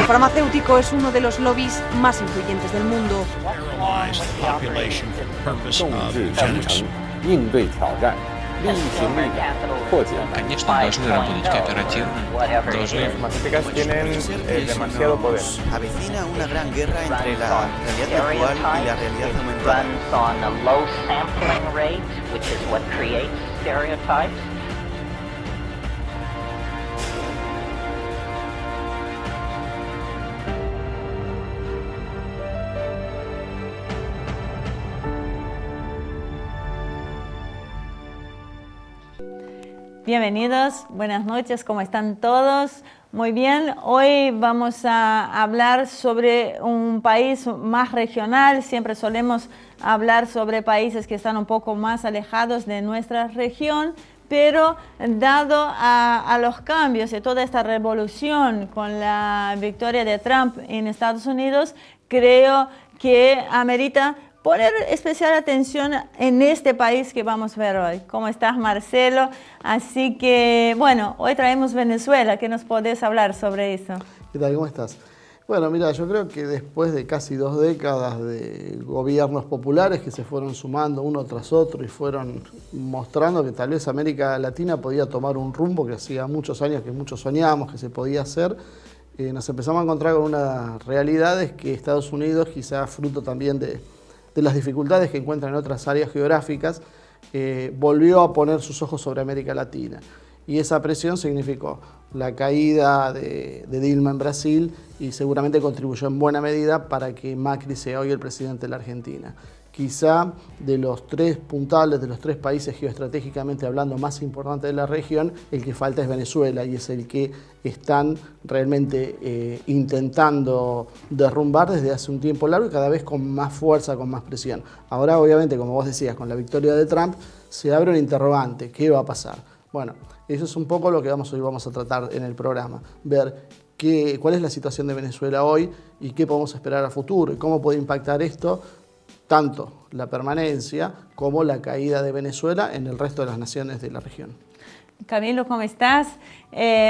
El farmacéutico es uno de los lobbies más influyentes del mundo. 应对挑战，力行力量，破解难题。 Конечно, должны работать кооперативно, должны... Farmacéuticas tienen demasiado poder. Avecina una gran guerra entre la realidad virtual y la realidad aumentada. Bienvenidos, buenas noches, ¿cómo están todos? Muy bien, hoy vamos a hablar sobre un país más regional. Siempre solemos hablar sobre países que están un poco más alejados de nuestra región, pero dado a los cambios y toda esta revolución con la victoria de Trump en Estados Unidos, creo que amerita poner especial atención en este país que vamos a ver hoy. ¿Cómo estás, Marcelo? Así que, bueno, hoy traemos Venezuela. ¿Qué nos podés hablar sobre eso? ¿Qué tal? ¿Cómo estás? Bueno, mira, yo creo que después de casi 2 décadas de gobiernos populares que se fueron sumando uno tras otro y fueron mostrando que tal vez América Latina podía tomar un rumbo que hacía muchos años que muchos soñábamos que se podía hacer, nos empezamos a encontrar con una realidad es que Estados Unidos, quizás fruto también de las dificultades que encuentra en otras áreas geográficas, volvió a poner sus ojos sobre América Latina. Y esa presión significó la caída de Dilma en Brasil y seguramente contribuyó en buena medida para que Macri sea hoy el presidente de la Argentina. Quizá de los 3 puntales, de los 3 países geoestratégicamente hablando más importantes de la región, el que falta es Venezuela y es el que están realmente intentando derrumbar desde hace un tiempo largo y cada vez con más fuerza, con más presión. Ahora, obviamente, como vos decías, con la victoria de Trump, se abre un interrogante. ¿Qué va a pasar? Bueno, eso es un poco lo que hoy vamos a tratar en el programa. Ver cuál es la situación de Venezuela hoy y qué podemos esperar a futuro y cómo puede impactar esto tanto la permanencia como la caída de Venezuela en el resto de las naciones de la región. Camilo, ¿cómo estás?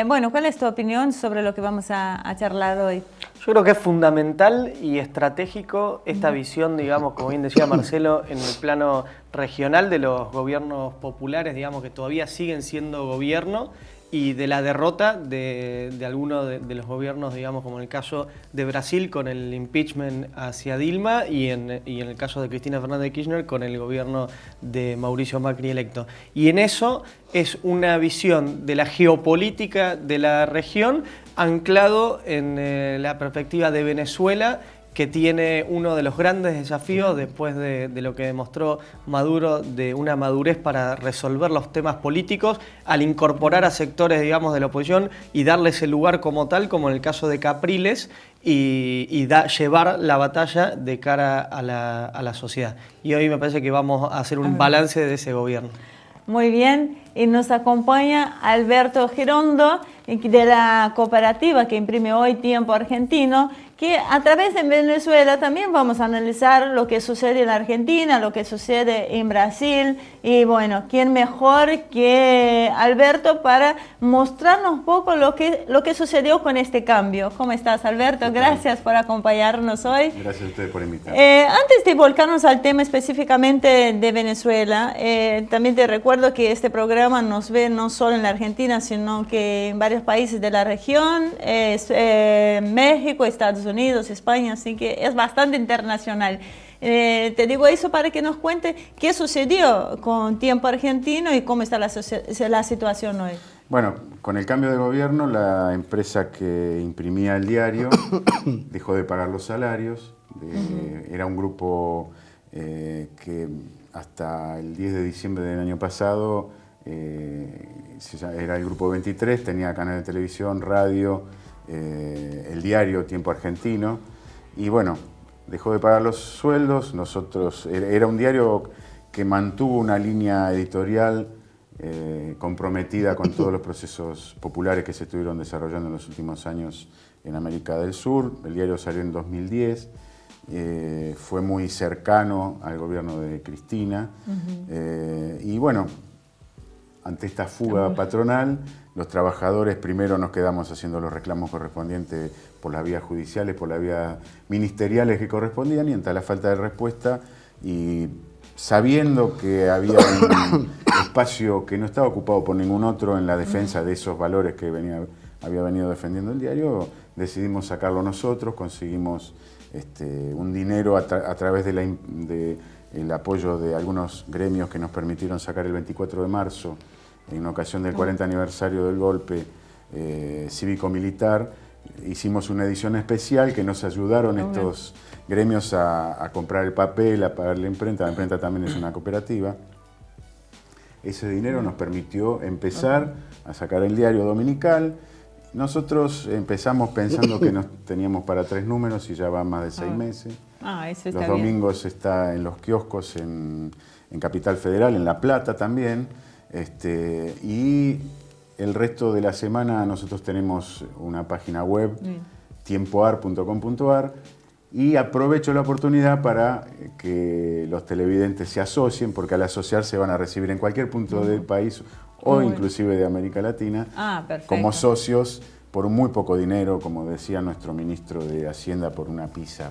Bueno, ¿cuál es tu opinión sobre lo que vamos a charlar hoy? Yo creo que es fundamental y estratégico esta visión, digamos, como bien decía Marcelo, en el plano regional de los gobiernos populares, digamos, que todavía siguen siendo gobierno, y de la derrota de algunos de los gobiernos, digamos, como en el caso de Brasil con el impeachment hacia Dilma y en el caso de Cristina Fernández de Kirchner con el gobierno de Mauricio Macri electo. Y en eso es una visión de la geopolítica de la región anclado en la perspectiva de Venezuela, que tiene uno de los grandes desafíos después de lo que demostró Maduro, de una madurez para resolver los temas políticos al incorporar a sectores, digamos, de la oposición y darles el lugar como tal, como en el caso de Capriles, y llevar la batalla de cara a la sociedad. Y hoy me parece que vamos a hacer un balance de ese gobierno. Muy bien, y nos acompaña Alberto Girondo de la cooperativa que imprime hoy Tiempo Argentino, que a través de Venezuela también vamos a analizar lo que sucede en la Argentina, lo que sucede en Brasil, y bueno, ¿quién mejor que Alberto para mostrarnos un poco lo que sucedió con este cambio? ¿Cómo estás, Alberto? Gracias por acompañarnos hoy. Gracias a ustedes por invitarme. Antes de volcarnos al tema específicamente de Venezuela, también te recuerdo que este programa nos ve no solo en la Argentina, sino que en varios países de la región, México, Estados Unidos, España, así que es bastante internacional. Te digo eso para que nos cuente qué sucedió con Tiempo Argentino y cómo está la situación hoy. Bueno, con el cambio de gobierno, la empresa que imprimía el diario dejó de pagar los salarios. Era un grupo que hasta el 10 de diciembre del año pasado era el grupo 23, tenía canal de televisión, radio, el diario Tiempo Argentino, y bueno, dejó de pagar los sueldos. Nosotros, era un diario que mantuvo una línea editorial comprometida con todos los procesos populares que se estuvieron desarrollando en los últimos años en América del Sur. El diario salió en 2010, fue muy cercano al gobierno de Cristina, y bueno, ante esta fuga patronal, los trabajadores primero nos quedamos haciendo los reclamos correspondientes por las vías judiciales, por las vías ministeriales que correspondían, y ante la falta de respuesta y sabiendo que había un espacio que no estaba ocupado por ningún otro en la defensa de esos valores que había venido defendiendo el diario, decidimos sacarlo nosotros, conseguimos un dinero a través del apoyo de algunos gremios que nos permitieron sacar el 24 de marzo, en ocasión del 40 aniversario del golpe cívico-militar. Hicimos una edición especial que nos ayudaron estos gremios a comprar el papel, a pagar la imprenta también es una cooperativa. Ese dinero nos permitió empezar a sacar el diario dominical. Nosotros empezamos pensando que nos teníamos para 3 números y ya van más de 6 meses. Eso está Los domingos está en los kioscos en Capital Federal, en La Plata también. Y el resto de la semana nosotros tenemos una página web, tiempoar.com.ar, y aprovecho la oportunidad para que los televidentes se asocien, porque al asociarse van a recibir en cualquier punto del país o inclusive de América Latina, como socios, por muy poco dinero, como decía nuestro ministro de Hacienda, por una pizza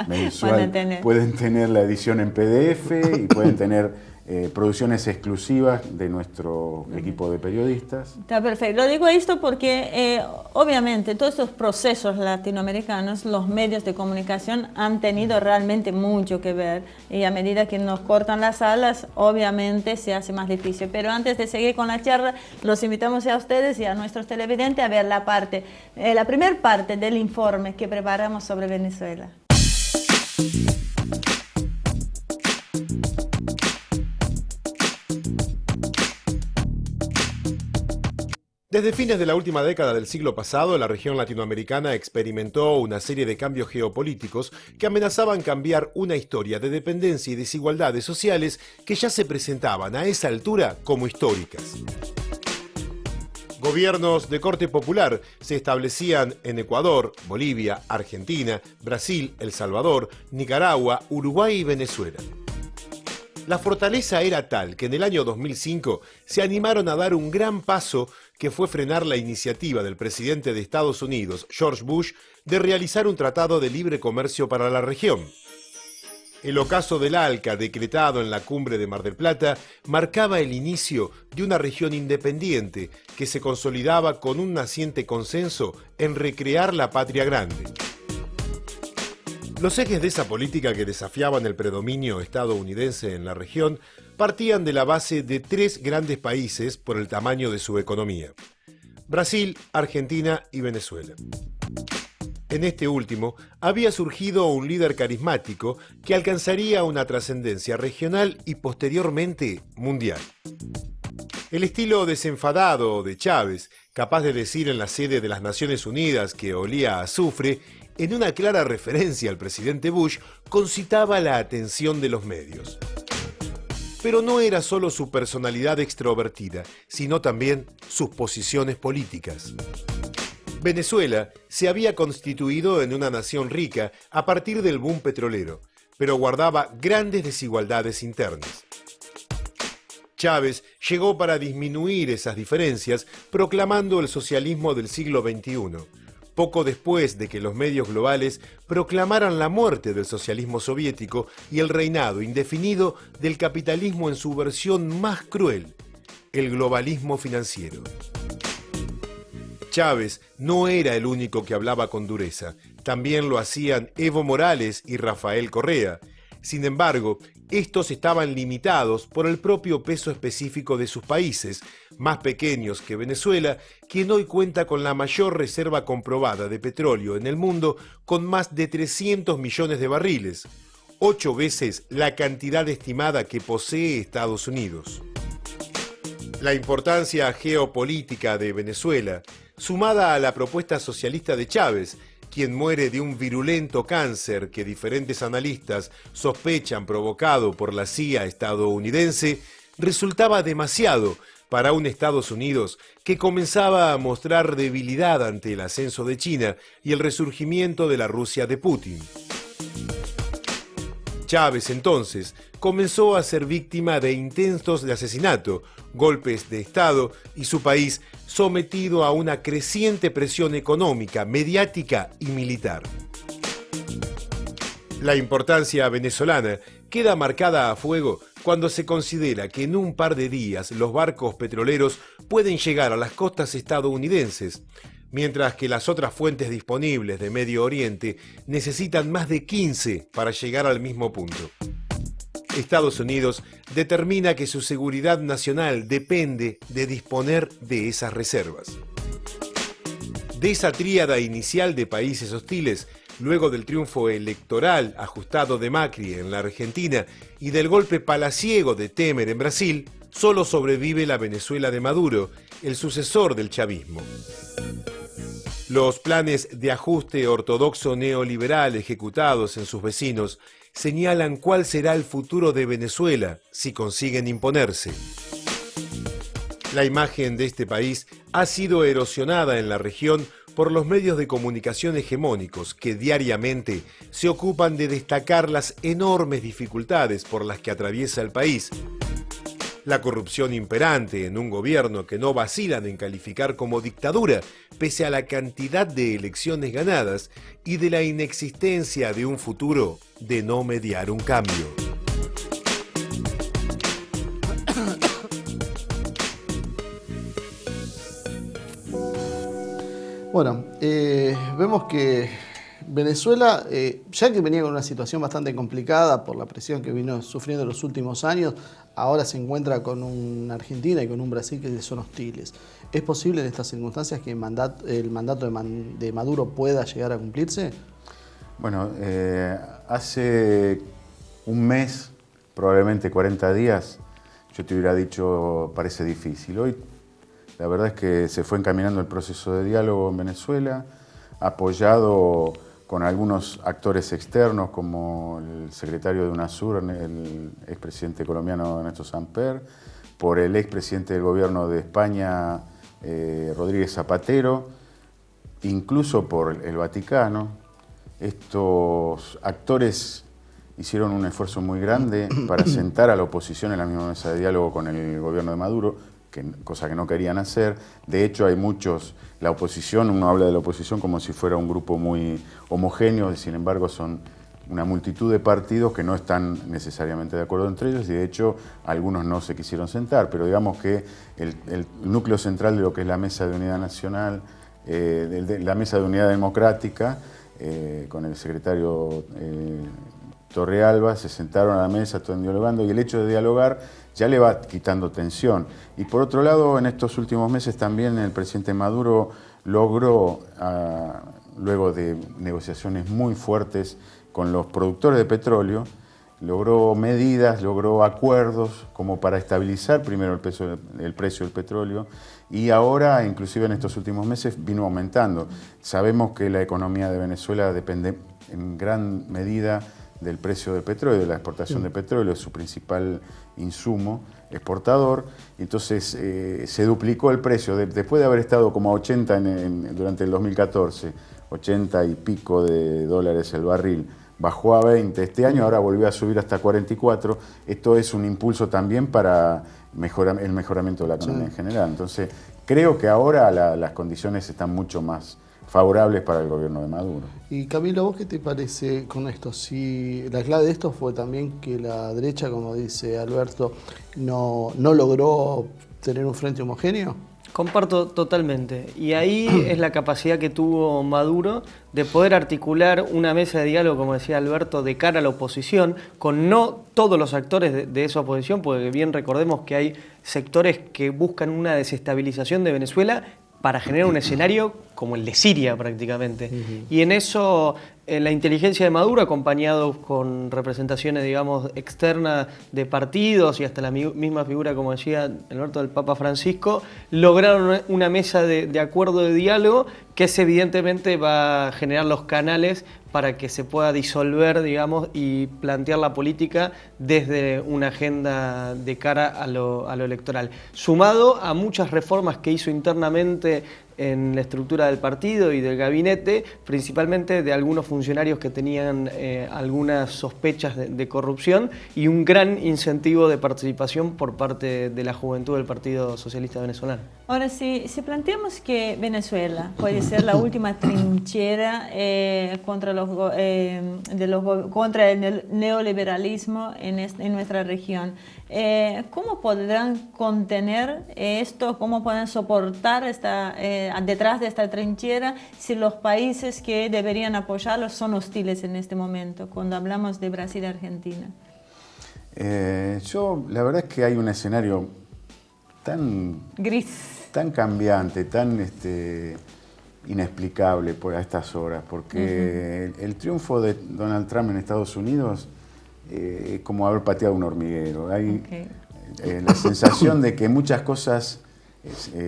mensual. Pueden tener la edición en PDF y pueden tener producciones exclusivas de nuestro equipo de periodistas. Está perfecto. Lo digo esto porque obviamente todos estos procesos latinoamericanos, los medios de comunicación han tenido realmente mucho que ver, y a medida que nos cortan las alas, obviamente se hace más difícil. Pero antes de seguir con la charla, los invitamos a ustedes y a nuestros televidentes a ver la primera parte del informe que preparamos sobre Venezuela. Desde fines de la última década del siglo pasado, la región latinoamericana experimentó una serie de cambios geopolíticos que amenazaban cambiar una historia de dependencia y desigualdades sociales que ya se presentaban a esa altura como históricas. Gobiernos de corte popular se establecían en Ecuador, Bolivia, Argentina, Brasil, El Salvador, Nicaragua, Uruguay y Venezuela. La fortaleza era tal que en el año 2005 se animaron a dar un gran paso, que fue frenar la iniciativa del presidente de Estados Unidos, George Bush, de realizar un tratado de libre comercio para la región. El ocaso del ALCA, decretado en la cumbre de Mar del Plata, marcaba el inicio de una región independiente que se consolidaba con un naciente consenso en recrear la patria grande. Los ejes de esa política que desafiaban el predominio estadounidense en la región partían de la base de 3 grandes países por el tamaño de su economía: Brasil, Argentina y Venezuela. En este último había surgido un líder carismático que alcanzaría una trascendencia regional y posteriormente mundial. El estilo desenfadado de Chávez, capaz de decir en la sede de las Naciones Unidas que olía a azufre, en una clara referencia al presidente Bush, concitaba la atención de los medios. Pero no era solo su personalidad extrovertida, sino también sus posiciones políticas. Venezuela se había constituido en una nación rica a partir del boom petrolero, pero guardaba grandes desigualdades internas. Chávez llegó para disminuir esas diferencias, proclamando el socialismo del siglo XXI, poco después de que los medios globales proclamaran la muerte del socialismo soviético y el reinado indefinido del capitalismo en su versión más cruel, el globalismo financiero. Chávez no era el único que hablaba con dureza, también lo hacían Evo Morales y Rafael Correa. Sin embargo, estos estaban limitados por el propio peso específico de sus países, más pequeños que Venezuela, quien hoy cuenta con la mayor reserva comprobada de petróleo en el mundo, con más de 300 millones de barriles, 8 veces la cantidad estimada que posee Estados Unidos. La importancia geopolítica de Venezuela, sumada a la propuesta socialista de Chávez, quien muere de un virulento cáncer que diferentes analistas sospechan provocado por la CIA estadounidense, resultaba demasiado para un Estados Unidos que comenzaba a mostrar debilidad ante el ascenso de China y el resurgimiento de la Rusia de Putin. Chávez entonces comenzó a ser víctima de intentos de asesinato, golpes de Estado y su país sometido a una creciente presión económica, mediática y militar. La importancia venezolana queda marcada a fuego cuando se considera que en un par de días los barcos petroleros pueden llegar a las costas estadounidenses, mientras que las otras fuentes disponibles de Medio Oriente necesitan más de 15 para llegar al mismo punto. Estados Unidos determina que su seguridad nacional depende de disponer de esas reservas. De esa tríada inicial de países hostiles, luego del triunfo electoral ajustado de Macri en la Argentina y del golpe palaciego de Temer en Brasil, solo sobrevive la Venezuela de Maduro, el sucesor del chavismo. Los planes de ajuste ortodoxo neoliberal ejecutados en sus vecinos señalan cuál será el futuro de Venezuela si consiguen imponerse. La imagen de este país ha sido erosionada en la región por los medios de comunicación hegemónicos que diariamente se ocupan de destacar las enormes dificultades por las que atraviesa el país. La corrupción imperante en un gobierno que no vacilan en calificar como dictadura, pese a la cantidad de elecciones ganadas y de la inexistencia de un futuro de no mediar un cambio. Bueno, vemos que Venezuela, ya que venía con una situación bastante complicada por la presión que vino sufriendo en los últimos años, ahora se encuentra con una Argentina y con un Brasil que son hostiles. ¿Es posible en estas circunstancias que el mandato de Maduro pueda llegar a cumplirse? Bueno, hace un mes, probablemente 40 días, yo te hubiera dicho parece difícil. Hoy la verdad es que se fue encaminando el proceso de diálogo en Venezuela, apoyado con algunos actores externos como el secretario de UNASUR, el expresidente colombiano Ernesto Samper, por el expresidente del gobierno de España, Rodríguez Zapatero, incluso por el Vaticano. Estos actores hicieron un esfuerzo muy grande para sentar a la oposición en la misma mesa de diálogo con el gobierno de Maduro, cosa que no querían hacer. De hecho, hay muchos, la oposición, uno habla de la oposición como si fuera un grupo muy homogéneo, sin embargo son una multitud de partidos que no están necesariamente de acuerdo entre ellos y de hecho algunos no se quisieron sentar, pero digamos que el núcleo central de lo que es la Mesa de Unidad Nacional, la Mesa de Unidad Democrática, con el secretario Torrealba, se sentaron a la mesa, están dialogando y el hecho de dialogar ya le va quitando tensión. Y por otro lado, en estos últimos meses también el presidente Maduro logró, luego de negociaciones muy fuertes con los productores de petróleo, logró medidas, logró acuerdos como para estabilizar primero el precio del petróleo y ahora, inclusive en estos últimos meses, vino aumentando. Sabemos que la economía de Venezuela depende en gran medida del precio del petróleo, de la exportación de petróleo, es su principal insumo exportador. Entonces se duplicó el precio, después de haber estado como a 80 durante el 2014, 80 y pico de dólares el barril, bajó a 20 este año, ahora volvió a subir hasta 44. Esto es un impulso también para el mejoramiento de la economía en general. Entonces creo que ahora las condiciones están mucho más favorables para el gobierno de Maduro. Y Camilo, ¿vos qué te parece con esto? Si la clave de esto fue también que la derecha, como dice Alberto, no logró tener un frente homogéneo. Comparto totalmente. Y ahí es la capacidad que tuvo Maduro de poder articular una mesa de diálogo, como decía Alberto, de cara a la oposición, con no todos los actores de esa oposición, porque bien recordemos que hay sectores que buscan una desestabilización de Venezuela para generar un escenario como el de Siria prácticamente. Y en eso la inteligencia de Maduro, acompañado con representaciones, digamos, externas de partidos y hasta la misma figura, como decía Alberto, del Papa Francisco, lograron una mesa de acuerdo de diálogo que evidentemente va a generar los canales para que se pueda disolver, digamos, y plantear la política desde una agenda de cara a lo electoral. Sumado a muchas reformas que hizo internamente en la estructura del partido y del gabinete, principalmente de algunos funcionarios que tenían algunas sospechas de corrupción y un gran incentivo de participación por parte de la juventud del Partido Socialista Venezolano. Ahora, si planteamos que Venezuela puede ser la última trinchera contra el neoliberalismo en nuestra región, ¿cómo podrán contener esto? ¿Cómo pueden soportar detrás de esta trinchera si los países que deberían apoyarlos son hostiles en este momento, cuando hablamos de Brasil y Argentina? La verdad es que hay un escenario tan gris, tan cambiante, tan inexplicable a estas horas, porque el triunfo de Donald Trump en Estados Unidos es como haber pateado un hormiguero. Hay la sensación de que muchas cosas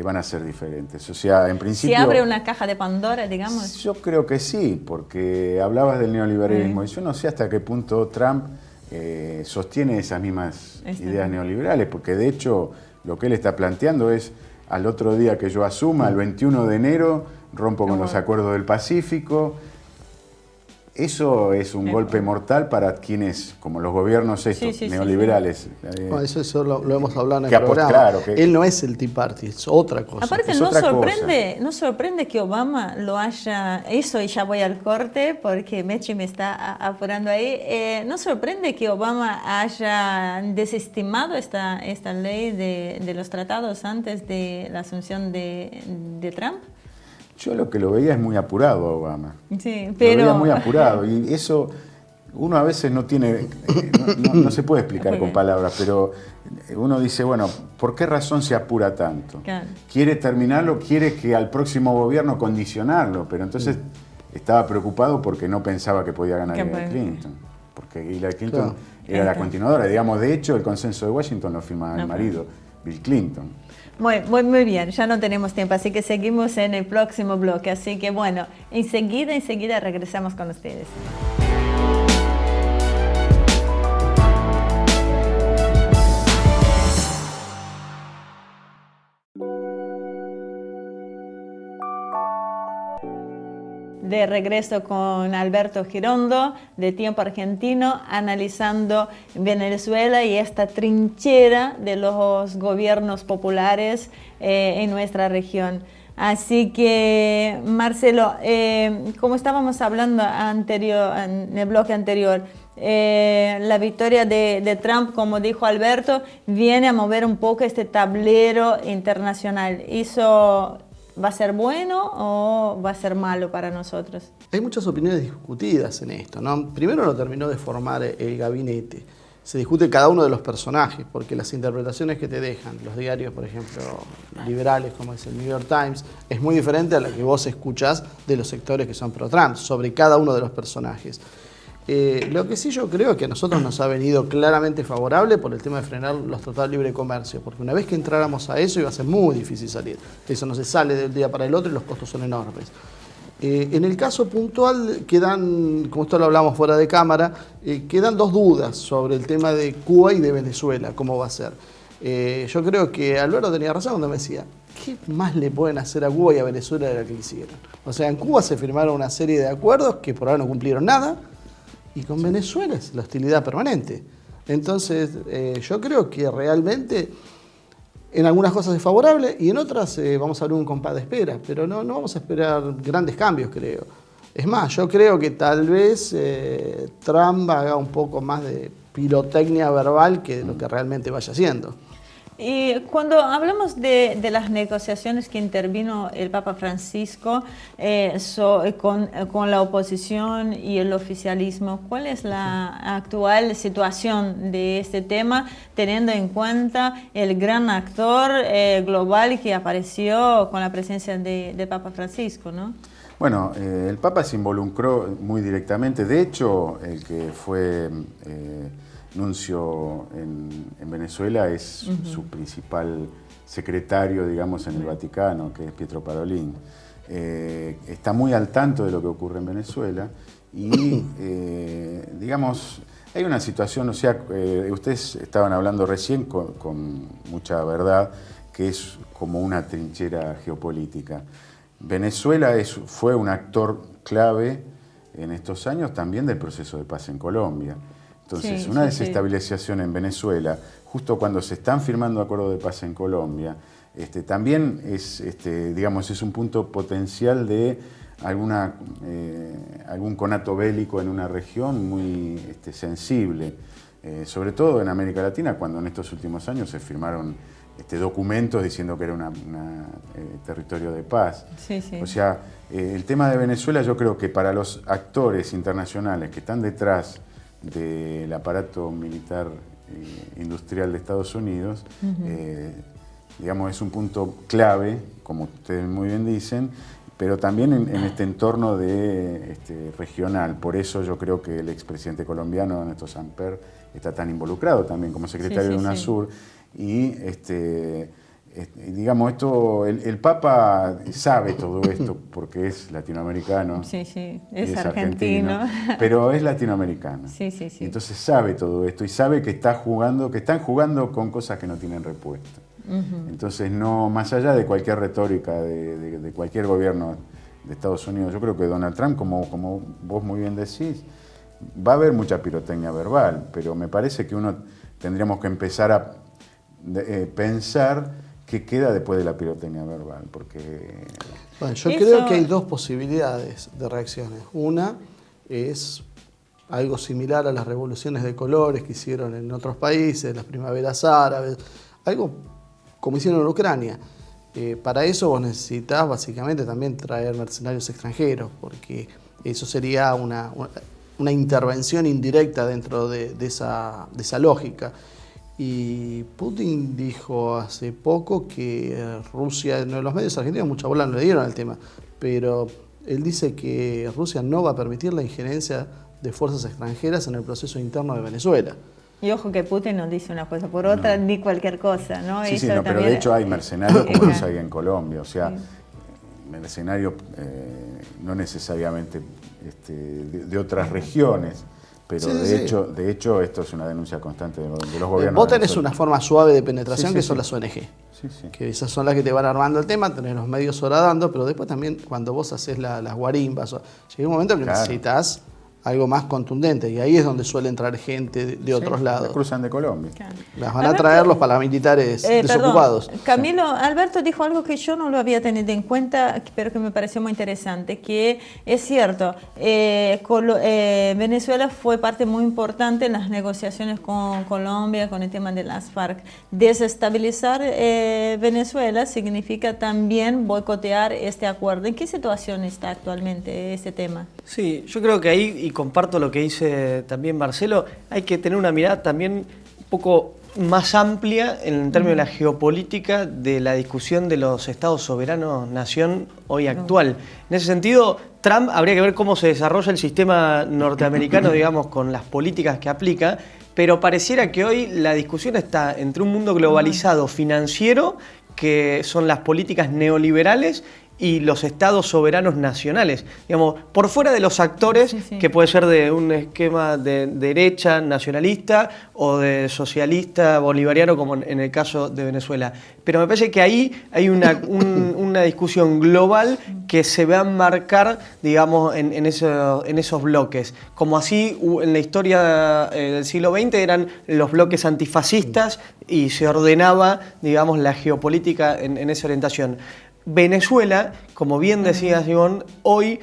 van a ser diferentes. O sea, en principio... ¿Se abre una caja de Pandora, digamos? Yo creo que sí, porque hablabas del neoliberalismo y yo no sé hasta qué punto Trump sostiene esas mismas ideas neoliberales, porque de hecho lo que él está planteando es: al otro día que yo asuma, el 21 de enero, rompo con los acuerdos del Pacífico. Eso es un golpe mortal para quienes, como los gobiernos neoliberales. Bueno, eso lo hemos hablado en el programa. Claro, él no es el Tea Party, es otra cosa. Aparte, no sorprende que Obama lo haya... Eso, y ya voy al corte porque Mechi me está apurando ahí. No sorprende que Obama haya desestimado esta ley de los tratados antes de la asunción de Trump. Yo lo que lo veía es muy apurado a Obama. Sí, pero... Lo veía muy apurado y eso uno a veces no tiene, no se puede explicar con palabras, pero uno dice, bueno, ¿por qué razón se apura tanto? Claro. Quiere terminarlo, quiere que al próximo gobierno condicionarlo, pero entonces estaba preocupado porque no pensaba que podía ganar Hillary Clinton, porque Hillary Clinton era la continuadora. Digamos, de hecho, el consenso de Washington lo firmaba el marido, Bill Clinton. Muy bien, ya no tenemos tiempo, así que seguimos en el próximo bloque. Así que bueno, enseguida regresamos con ustedes. De regreso con Alberto Girondo, de Tiempo Argentino, analizando Venezuela y esta trinchera de los gobiernos populares en nuestra región. Así que, Marcelo, como estábamos hablando en el bloque anterior, la victoria de Trump, como dijo Alberto, viene a mover un poco este tablero internacional. ¿Va a ser bueno o va a ser malo para nosotros? Hay muchas opiniones discutidas en esto, ¿no? Primero lo terminó de formar el gabinete. Se discute cada uno de los personajes, porque las interpretaciones que te dejan los diarios, por ejemplo, liberales, como es el New York Times, es muy diferente a la que vos escuchás de los sectores que son pro-Trump, sobre cada uno de los personajes. Lo que sí yo creo que a nosotros nos ha venido claramente favorable por el tema de frenar los tratados de libre comercio, porque una vez que entráramos a eso iba a ser muy difícil salir. Eso no se sale del día para el otro y los costos son enormes. En el caso puntual quedan, como esto lo hablamos fuera de cámara, quedan dos dudas sobre el tema de Cuba y de Venezuela, cómo va a ser. Yo creo que Alberto tenía razón cuando me decía, ¿qué más le pueden hacer a Cuba y a Venezuela de lo que hicieron? O sea, en Cuba se firmaron una serie de acuerdos que por ahora no cumplieron nada, y con Venezuela es la hostilidad permanente. Entonces, yo creo que realmente en algunas cosas es favorable y en otras vamos a abrir un compás de espera, pero no vamos a esperar grandes cambios, creo. Es más, yo creo que tal vez Trump haga un poco más de pirotecnia verbal que lo que realmente vaya haciendo. Y cuando hablamos de las negociaciones que intervino el Papa Francisco con la oposición y el oficialismo, ¿cuál es la actual situación de este tema, teniendo en cuenta el gran actor global que apareció con la presencia del Papa Francisco, ¿no? Bueno, el Papa se involucró muy directamente. De hecho, el que fue nuncio en Venezuela es su principal secretario, digamos, en el Vaticano, que es Pietro Parolin. Está muy al tanto de lo que ocurre en Venezuela y, digamos, hay una situación, o sea, ustedes estaban hablando recién con mucha verdad, que es como una trinchera geopolítica. Venezuela fue un actor clave en estos años también del proceso de paz en Colombia. Entonces, una desestabilización en Venezuela, justo cuando se están firmando acuerdos de paz en Colombia, también es, digamos, es un punto potencial de algún conato bélico en una región muy sensible, sobre todo en América Latina, cuando en estos últimos años se firmaron documentos diciendo que era un territorio de paz. O sea, el tema de Venezuela, yo creo que para los actores internacionales que están detrás del aparato militar industrial de Estados Unidos, digamos, es un punto clave, como ustedes muy bien dicen, pero también en este entorno regional. Por eso yo creo que el expresidente colombiano, Néstor Samper, está tan involucrado también como secretario de UNASUR. Y digamos, el Papa sabe todo esto porque es latinoamericano. Es argentino. Pero es latinoamericano. Y entonces sabe todo esto y sabe que están jugando con cosas que no tienen respuesta. Entonces, no, más allá de cualquier retórica de cualquier gobierno de Estados Unidos, yo creo que Donald Trump, como vos muy bien decís, va a haber mucha pirotecnia verbal, pero me parece que tendríamos que empezar a pensar qué queda después de la pirotecnia verbal, porque... Bueno, yo creo que hay dos posibilidades de reacciones. Una es algo similar a las revoluciones de colores que hicieron en otros países, las primaveras árabes, algo como hicieron en Ucrania. Para eso vos necesitas básicamente también traer mercenarios extranjeros, porque eso sería una intervención indirecta dentro de esa lógica. Y Putin dijo hace poco que Rusia, los medios argentinos mucha bola no le dieron al tema, pero él dice que Rusia no va a permitir la injerencia de fuerzas extranjeras en el proceso interno de Venezuela. Y ojo que Putin no dice una cosa por otra, ni cualquier cosa, ¿no? Pero de hecho hay mercenarios como los hay en Colombia, o sea, mercenarios no necesariamente de otras regiones. Pero de hecho esto es una denuncia constante de los gobiernos. Vos tenés una forma suave de penetración que son las ONG. Que esas son las que te van armando el tema, tenés los medios horadando, pero después también cuando vos haces las guarimbas, llega un momento que necesitas algo más contundente y ahí es donde suele entrar gente de otros lados. Las cruzan de Colombia. Las van a traer los paramilitares desocupados. Perdón, Camilo, Alberto dijo algo que yo no lo había tenido en cuenta, pero que me pareció muy interesante, que es cierto, Venezuela fue parte muy importante en las negociaciones con Colombia, con el tema de las FARC. Desestabilizar Venezuela significa también boicotear este acuerdo. ¿En qué situación está actualmente este tema? Sí, yo creo que ahí, y comparto lo que dice también Marcelo, hay que tener una mirada también un poco más amplia en términos de la geopolítica de la discusión de los estados soberanos nación hoy actual. En ese sentido, Trump habría que ver cómo se desarrolla el sistema norteamericano, digamos, con las políticas que aplica, pero pareciera que hoy la discusión está entre un mundo globalizado financiero, que son las políticas neoliberales, y los estados soberanos nacionales, digamos, por fuera de los actores que puede ser de un esquema de derecha nacionalista o de socialista bolivariano, como en el caso de Venezuela. Pero me parece que ahí hay una discusión global que se va a marcar, digamos, en esos bloques. Como así en la historia del siglo XX eran los bloques antifascistas y se ordenaba, digamos, la geopolítica en esa orientación. Venezuela, como bien decía Simón, hoy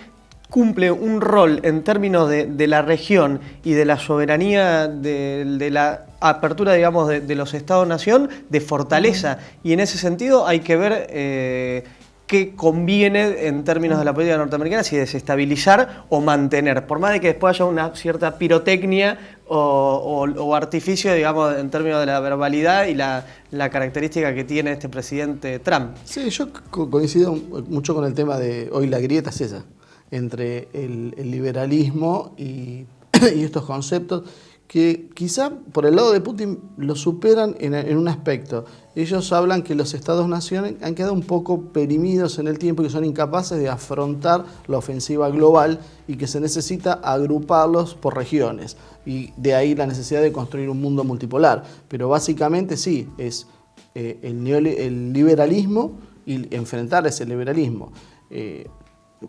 cumple un rol en términos de la región y de la soberanía, de la apertura, digamos, de los Estados-nación, de fortaleza. Y en ese sentido hay que ver qué conviene en términos de la política norteamericana, si desestabilizar o mantener, por más de que después haya una cierta pirotecnia o artificio, digamos, en términos de la verbalidad y la característica que tiene este presidente Trump. Sí, yo coincido mucho con el tema de hoy la grieta es esa, entre el liberalismo y estos conceptos que quizá por el lado de Putin lo superan en un aspecto. Ellos hablan que los estados-naciones han quedado un poco perimidos en el tiempo y que son incapaces de afrontar la ofensiva global y que se necesita agruparlos por regiones. Y de ahí la necesidad de construir un mundo multipolar. Pero básicamente sí, es el liberalismo y enfrentar ese liberalismo.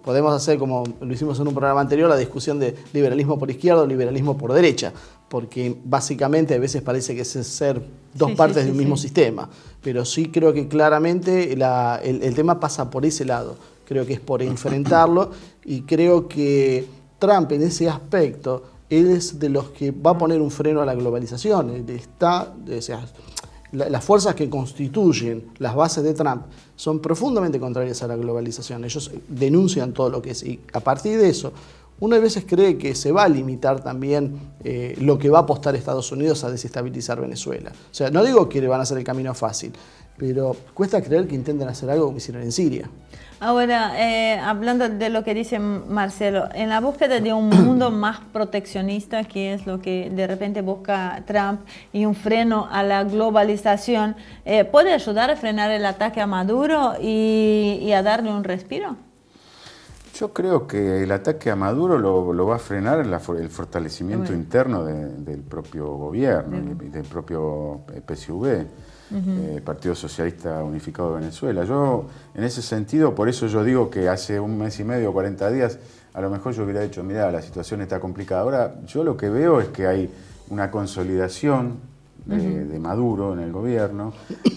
podemos hacer, como lo hicimos en un programa anterior, la discusión de liberalismo por izquierda o liberalismo por derecha, porque básicamente a veces parece que es ser dos partes de un mismo sistema, pero sí creo que claramente el tema pasa por ese lado, creo que es por enfrentarlo, y creo que Trump en ese aspecto, él es de los que va a poner un freno a la globalización. Las fuerzas que constituyen las bases de Trump son profundamente contrarias a la globalización. Ellos denuncian todo lo que es. Y a partir de eso, uno a veces cree que se va a limitar también lo que va a apostar Estados Unidos a desestabilizar Venezuela. O sea, no digo que le van a hacer el camino fácil, pero cuesta creer que intenten hacer algo como hicieron en Siria. Ahora, hablando de lo que dice Marcelo, en la búsqueda de un mundo más proteccionista, que es lo que de repente busca Trump, y un freno a la globalización, ¿puede ayudar a frenar el ataque a Maduro y a darle un respiro? Yo creo que el ataque a Maduro lo va a frenar el fortalecimiento interno del propio gobierno y del propio PSUV. Partido Socialista Unificado de Venezuela. Yo, en ese sentido, por eso yo digo que hace un mes y medio, 40 días, a lo mejor yo hubiera dicho, mira, la situación está complicada. Ahora, yo lo que veo es que hay una consolidación de Maduro en el gobierno.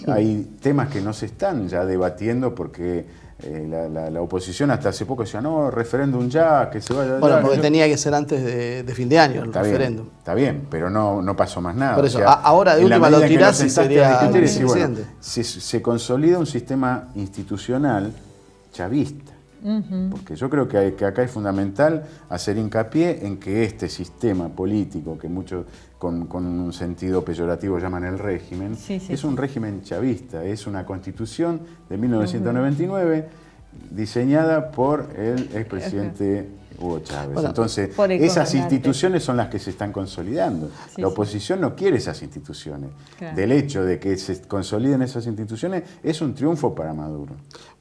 Hay temas que no se están ya debatiendo porque la oposición hasta hace poco decía, no, referéndum ya, que se vaya. Bueno, porque tenía que ser antes de fin de año el referéndum. Está bien, pero no pasó más nada. Por eso, o sea, ahora de última lo tirás y sería bueno, se consolida un sistema institucional chavista. Porque yo creo que acá es fundamental hacer hincapié en que este sistema político, que muchos con un sentido peyorativo llaman el régimen, es un régimen chavista, es una constitución de 1999 diseñada por el expresidente Hugo Chávez. Bueno, entonces, esas instituciones son las que se están consolidando. La oposición no quiere esas instituciones. Claro. Del hecho de que se consoliden esas instituciones es un triunfo para Maduro.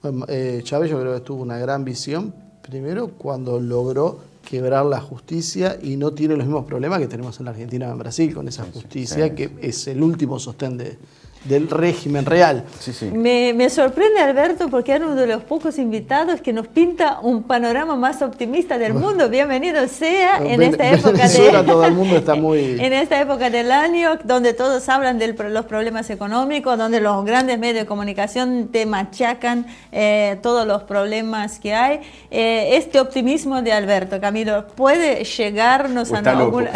Bueno, Chávez yo creo que tuvo una gran visión, primero cuando logró quebrar la justicia y no tiene los mismos problemas que tenemos en la Argentina o en Brasil con esa justicia que es el último sostén del régimen real. Me sorprende, Alberto, porque era uno de los pocos invitados que nos pinta un panorama más optimista del mundo. Bienvenido sea en esta época todo el mundo está muy... en esta época del año donde todos hablan de los problemas económicos, donde los grandes medios de comunicación te machacan todos los problemas que hay. Este optimismo de Alberto, Camilo, ¿puede llegarnos a alguna...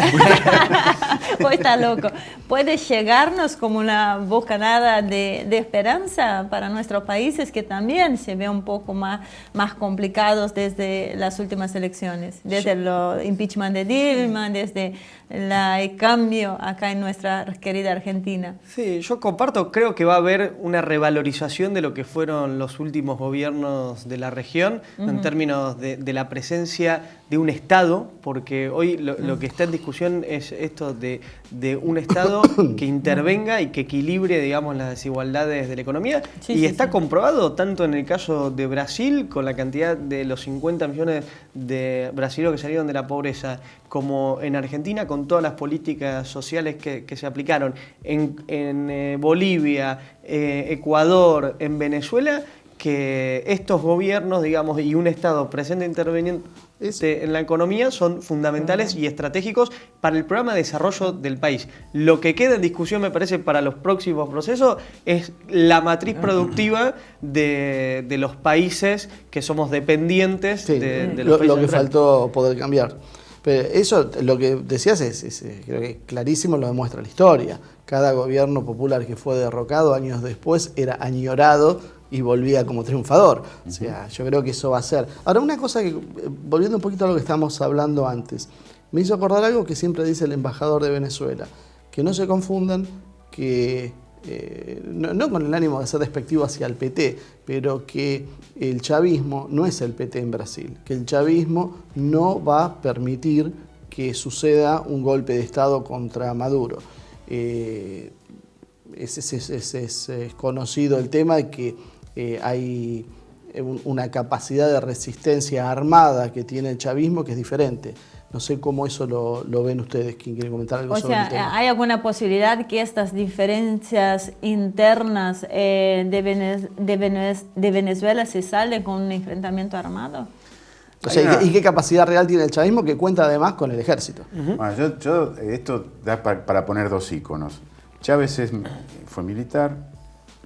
o está loco. ¿Puede llegarnos como una bocanada de esperanza para nuestros países que también se ve un poco más complicados desde las últimas elecciones? Desde el impeachment de Dilma, desde el cambio acá en nuestra querida Argentina. Sí, yo comparto, creo que va a haber una revalorización de lo que fueron los últimos gobiernos de la región en términos de la presencia de un Estado, porque hoy lo que está en discusión es esto de un Estado que intervenga y que equilibre, digamos, las desigualdades de la economía. Está comprobado tanto en el caso de Brasil, con la cantidad de los 50 millones de brasileños que salieron de la pobreza, como en Argentina, con todas las políticas sociales que se aplicaron, en Bolivia, Ecuador, en Venezuela, que estos gobiernos, digamos, y un Estado presente interviniente en la economía son fundamentales y estratégicos para el programa de desarrollo del país. Lo que queda en discusión, me parece, para los próximos procesos es la matriz productiva de los países que somos dependientes de los países. Lo que faltó poder cambiar. Pero eso, lo que decías, creo que clarísimo, lo demuestra la historia. Cada gobierno popular que fue derrocado años después era añorado y volvía como triunfador. O sea, yo creo que eso va a ser. Ahora, una cosa que, volviendo un poquito a lo que estábamos hablando antes, me hizo acordar algo que siempre dice el embajador de Venezuela, que no se confundan, que no con el ánimo de ser despectivo hacia el PT, pero que el chavismo no es el PT en Brasil, que el chavismo no va a permitir que suceda un golpe de Estado contra Maduro. Es conocido el tema de que hay una capacidad de resistencia armada que tiene el chavismo que es diferente. No sé cómo eso lo ven ustedes. ¿Quién quiere comentar algo sobre el tema? ¿Hay alguna posibilidad que estas diferencias internas de Venezuela se salden con un enfrentamiento armado? O sea, ¿y qué capacidad real tiene el chavismo que cuenta además con el ejército? Bueno, esto da para poner dos íconos. Chávez fue militar,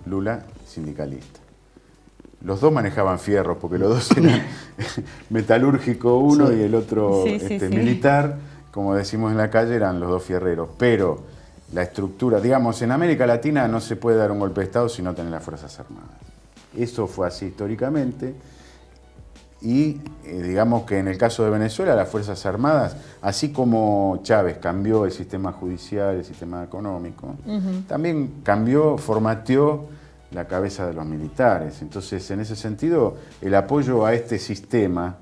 Lula sindicalista. Los dos manejaban fierros, porque los dos eran metalúrgico uno y el otro militar. Como decimos en la calle, eran los dos fierreros. Pero la estructura, digamos, en América Latina no se puede dar un golpe de Estado si no tenés las Fuerzas Armadas. Eso fue así históricamente. Y digamos que en el caso de Venezuela, las Fuerzas Armadas, así como Chávez cambió el sistema judicial, el sistema económico, también cambió, formateó la cabeza de los militares. Entonces, en ese sentido, el apoyo a este sistema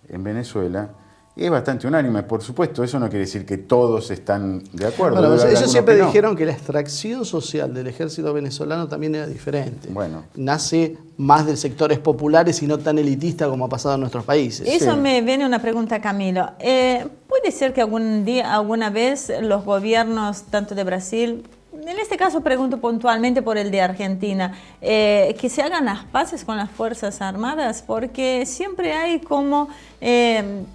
en Venezuela es bastante unánime. Por supuesto, eso no quiere decir que todos están de acuerdo. Bueno, ellos siempre dijeron que la extracción social del ejército venezolano también era diferente. Bueno. Nace más de sectores populares y no tan elitista como ha pasado en nuestros países. Eso me viene una pregunta, Camilo. ¿Puede ser que alguna vez los gobiernos, tanto de Brasil, en este caso pregunto puntualmente por el de Argentina, que se hagan las paces con las Fuerzas Armadas? Porque siempre hay como,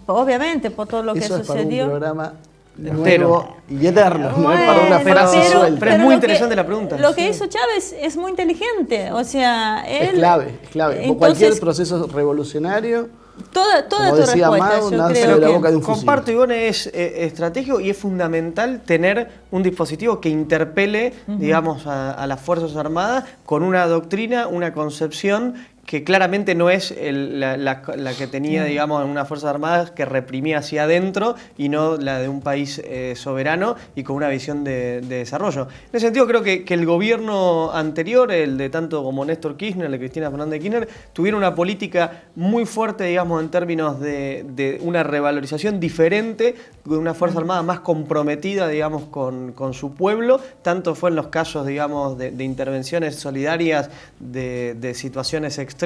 obviamente, por todo lo que sucedió. Eso es para un programa nuevo y eterno, no es para una frase suelta. Pero es muy interesante la pregunta. Lo que hizo Chávez es muy inteligente, o sea, él... Es clave. Entonces, cualquier proceso revolucionario... Toda tu respuesta, Mau, yo creo creo de la boca que... de un fusil. Comparto, Ivonne, es estratégico y es fundamental tener un dispositivo que interpele, digamos, a las Fuerzas Armadas con una doctrina, una concepción que claramente no es la que tenía, digamos, unas Fuerzas Armadas que reprimía hacia adentro y no la de un país soberano y con una visión de desarrollo. En ese sentido, creo que el gobierno anterior, el de tanto como Néstor Kirchner, el de Cristina Fernández de Kirchner, tuvieron una política muy fuerte, digamos, en términos de una revalorización diferente, de una Fuerza Armada más comprometida, digamos, con su pueblo. Tanto fue en los casos, digamos, de intervenciones solidarias de situaciones extremas,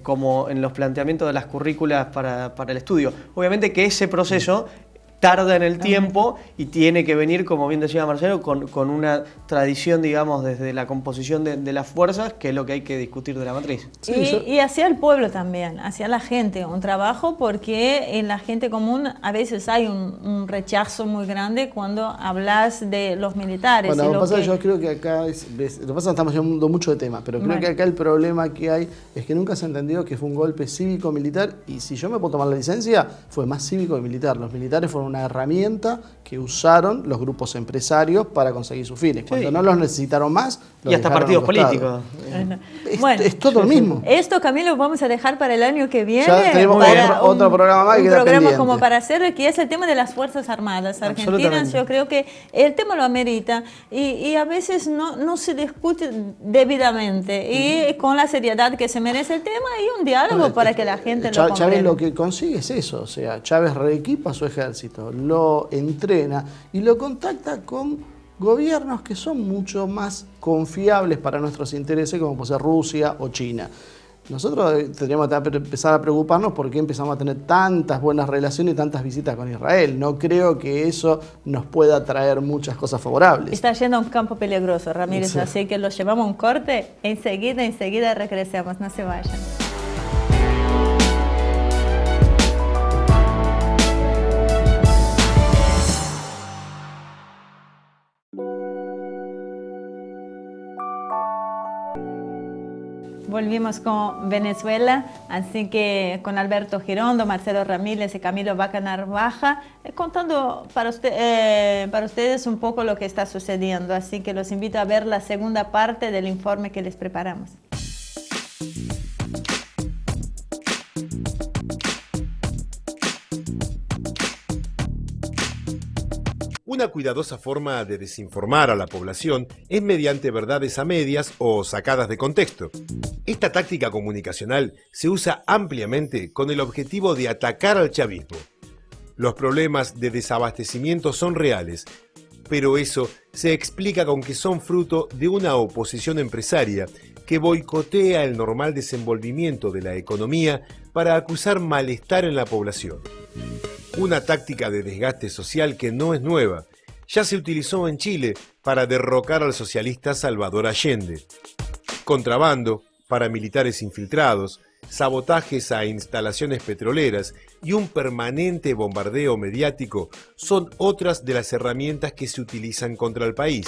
como en los planteamientos de las currículas para el estudio. Obviamente que ese proceso tarda en el tiempo y tiene que venir, como bien decía Marcelo, con una tradición, digamos, desde la composición de las fuerzas, que es lo que hay que discutir de la matriz. Y hacia el pueblo también, hacia la gente, un trabajo, porque en la gente común a veces hay un rechazo muy grande cuando hablas de los militares. Bueno, lo que pasa yo creo que acá, lo que pasa es que estamos llevando mucho de tema, pero creo que acá el problema que hay es que nunca se ha entendido que fue un golpe cívico-militar, y si yo me puedo tomar la licencia, fue más cívico que militar. Los militares fueron una herramienta que usaron los grupos empresarios para conseguir sus fines. Cuando no los necesitaron más, los y hasta partidos políticos. Bueno, es todo lo mismo. Esto, Camilo, vamos a dejar para el año que viene. Ya tenemos otro programa más que queda programa pendiente. como para hacer, que es el tema de las Fuerzas Armadas Argentinas. Yo creo que el tema lo amerita y a veces no se discute debidamente y con la seriedad que se merece el tema y un diálogo para que la gente lo comprenda. Chávez lo que consigue es eso, o sea, Chávez reequipa a su ejército, lo entrena y lo contacta con gobiernos que son mucho más confiables para nuestros intereses, como puede ser Rusia o China. Nosotros tendríamos que empezar a preocuparnos por qué empezamos a tener tantas buenas relaciones y tantas visitas con Israel. No creo que eso nos pueda traer muchas cosas favorables. Está yendo a un campo peligroso, Ramírez, así que lo llevamos a un corte. Enseguida regresamos, no se vayan. Volvimos con Venezuela, así que con Alberto Girondo, Marcelo Ramírez y Camilo Vaca Narvaja, contando para ustedes un poco lo que está sucediendo. Así que los invito a ver la segunda parte del informe que les preparamos. Una cuidadosa forma de desinformar a la población es mediante verdades a medias o sacadas de contexto. Esta táctica comunicacional se usa ampliamente con el objetivo de atacar al chavismo. Los problemas de desabastecimiento son reales, pero eso se explica con que son fruto de una oposición empresaria que boicotea el normal desenvolvimiento de la economía para acusar malestar en la población. Una táctica de desgaste social que no es nueva, ya se utilizó en Chile para derrocar al socialista Salvador Allende. Contrabando, paramilitares infiltrados, sabotajes a instalaciones petroleras y un permanente bombardeo mediático son otras de las herramientas que se utilizan contra el país.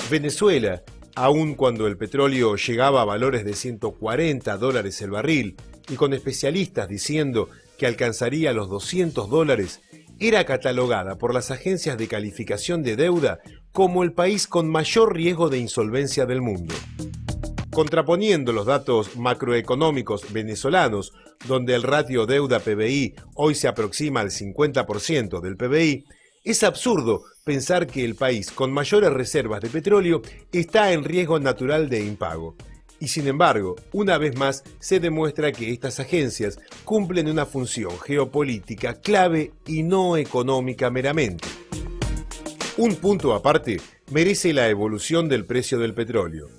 Venezuela, aun cuando el petróleo llegaba a valores de $140 el barril y con especialistas diciendo que alcanzaría los $200, era catalogada por las agencias de calificación de deuda como el país con mayor riesgo de insolvencia del mundo. Contraponiendo los datos macroeconómicos venezolanos, donde el ratio deuda-PBI hoy se aproxima al 50% del PBI, es absurdo pensar que el país con mayores reservas de petróleo está en riesgo natural de impago. Y sin embargo, una vez más se demuestra que estas agencias cumplen una función geopolítica clave y no económica meramente. Un punto aparte merece la evolución del precio del petróleo.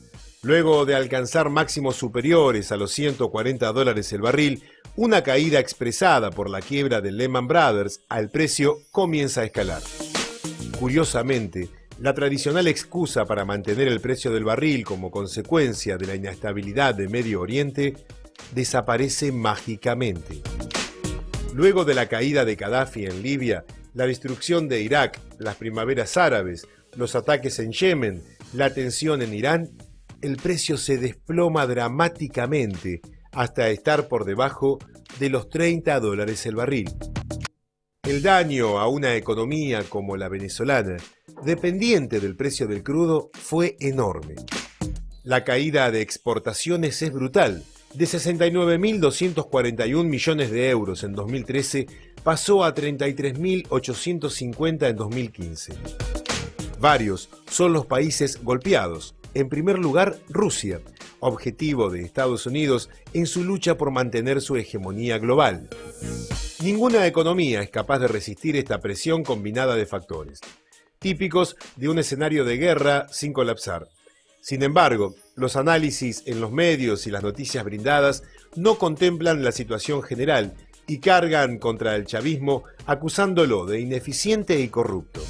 Luego de alcanzar máximos superiores a los $140 el barril, una caída expresada por la quiebra de Lehman Brothers al precio comienza a escalar. Curiosamente, la tradicional excusa para mantener el precio del barril como consecuencia de la inestabilidad de Medio Oriente desaparece mágicamente. Luego de la caída de Gaddafi en Libia, la destrucción de Irak, las primaveras árabes, los ataques en Yemen, la tensión en Irán, el precio se desploma dramáticamente hasta estar por debajo de los $30 el barril. El daño a una economía como la venezolana, dependiente del precio del crudo, fue enorme. La caída de exportaciones es brutal. De 69.241 millones de euros en 2013 pasó a 33.850 en 2015. Varios son los países golpeados. En primer lugar, Rusia, objetivo de Estados Unidos en su lucha por mantener su hegemonía global. Ninguna economía es capaz de resistir esta presión combinada de factores, típicos de un escenario de guerra sin colapsar. Sin embargo, los análisis en los medios y las noticias brindadas no contemplan la situación general y cargan contra el chavismo acusándolo de ineficiente y corrupto.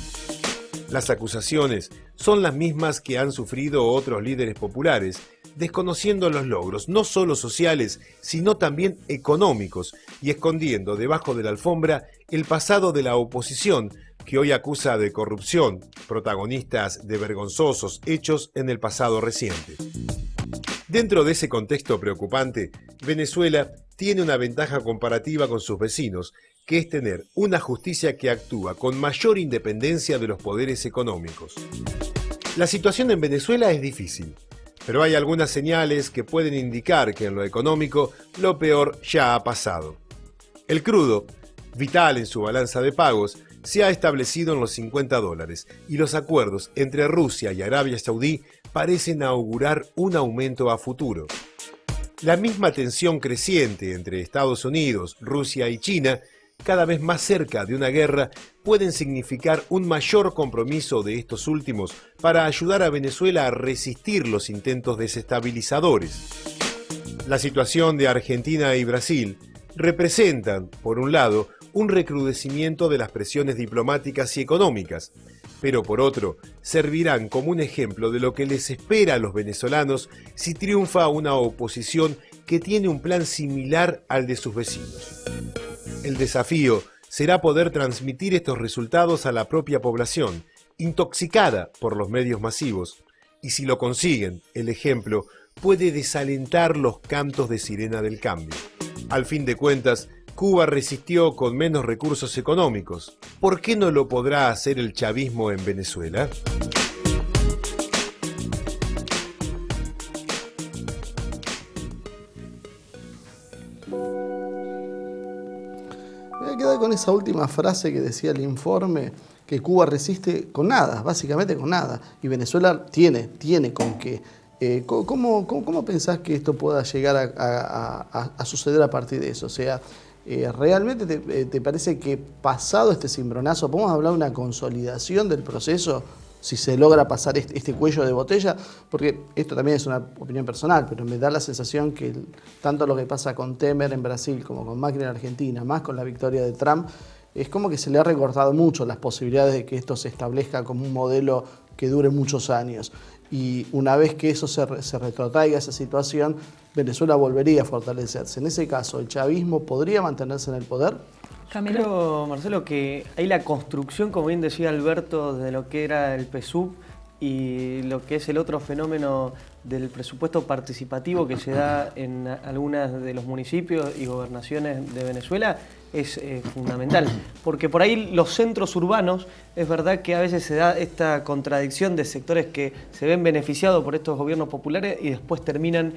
Las acusaciones son las mismas que han sufrido otros líderes populares, desconociendo los logros no solo sociales, sino también económicos, y escondiendo debajo de la alfombra el pasado de la oposición, que hoy acusa de corrupción, protagonistas de vergonzosos hechos en el pasado reciente. Dentro de ese contexto preocupante, Venezuela tiene una ventaja comparativa con sus vecinos, que es tener una justicia que actúa con mayor independencia de los poderes económicos. La situación en Venezuela es difícil, pero hay algunas señales que pueden indicar que en lo económico lo peor ya ha pasado. El crudo, vital en su balanza de pagos, se ha establecido en los $50 y los acuerdos entre Rusia y Arabia Saudí parecen augurar un aumento a futuro. La misma tensión creciente entre Estados Unidos, Rusia y China, cada vez más cerca de una guerra, pueden significar un mayor compromiso de estos últimos para ayudar a Venezuela a resistir los intentos desestabilizadores. La situación de Argentina y Brasil representan, por un lado, un recrudecimiento de las presiones diplomáticas y económicas, pero por otro, servirán como un ejemplo de lo que les espera a los venezolanos si triunfa una oposición que tiene un plan similar al de sus vecinos. El desafío será poder transmitir estos resultados a la propia población, intoxicada por los medios masivos, y si lo consiguen, el ejemplo puede desalentar los cantos de sirena del cambio. Al fin de cuentas, Cuba resistió con menos recursos económicos. ¿Por qué no lo podrá hacer el chavismo en Venezuela? Me voy a quedar con esa última frase que decía el informe, que Cuba resiste con nada, básicamente con nada, y Venezuela tiene con qué. ¿Cómo pensás que esto pueda llegar a suceder a partir de eso? O sea, ¿realmente te parece que pasado este cimbronazo podemos hablar de una consolidación del proceso si se logra pasar este cuello de botella, porque esto también es una opinión personal, pero me da la sensación que tanto lo que pasa con Temer en Brasil como con Macri en Argentina, más con la victoria de Trump, es como que se le ha recortado mucho las posibilidades de que esto se establezca como un modelo que dure muchos años. Y una vez que eso se retrotraiga esa situación, Venezuela volvería a fortalecerse. En ese caso, ¿el chavismo podría mantenerse en el poder? Camilo. Creo, Marcelo, que hay la construcción, como bien decía Alberto, de lo que era el PSUV y lo que es el otro fenómeno del presupuesto participativo que se da en algunos de los municipios y gobernaciones de Venezuela, es fundamental. Porque por ahí los centros urbanos, es verdad que a veces se da esta contradicción de sectores que se ven beneficiados por estos gobiernos populares y después terminan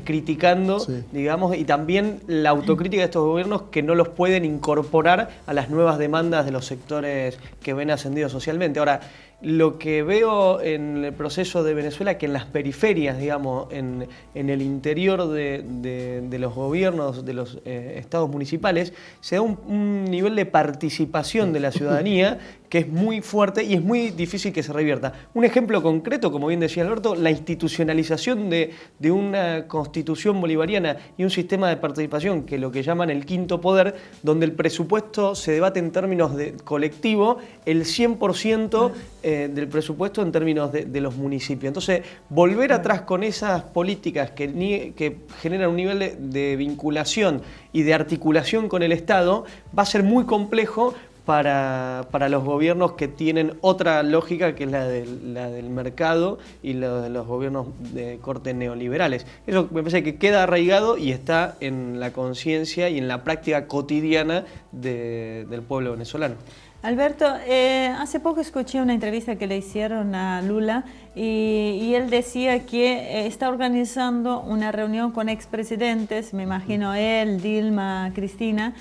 criticando, sí, digamos, y también la autocrítica de estos gobiernos que no los pueden incorporar a las nuevas demandas de los sectores que ven ascendidos socialmente. Ahora, lo que veo en el proceso de Venezuela, que en las periferias, digamos, en el interior de los gobiernos, de los estados municipales, se da un nivel de participación de la ciudadanía que es muy fuerte y es muy difícil que se revierta. Un ejemplo concreto, como bien decía Alberto, la institucionalización de una constitución bolivariana y un sistema de participación que lo que llaman el quinto poder, donde el presupuesto se debate en términos de colectivo, el 100% del presupuesto en términos de los municipios. Entonces, volver atrás con esas políticas que generan un nivel de vinculación y de articulación con el Estado va a ser muy complejo para los gobiernos que tienen otra lógica, que es la del mercado y la de los gobiernos de corte neoliberales. Eso me parece que queda arraigado y está en la conciencia y en la práctica cotidiana del pueblo venezolano. Alberto, hace poco escuché una entrevista que le hicieron a Lula y él decía que está organizando una reunión con expresidentes, me imagino él, Dilma, Cristina,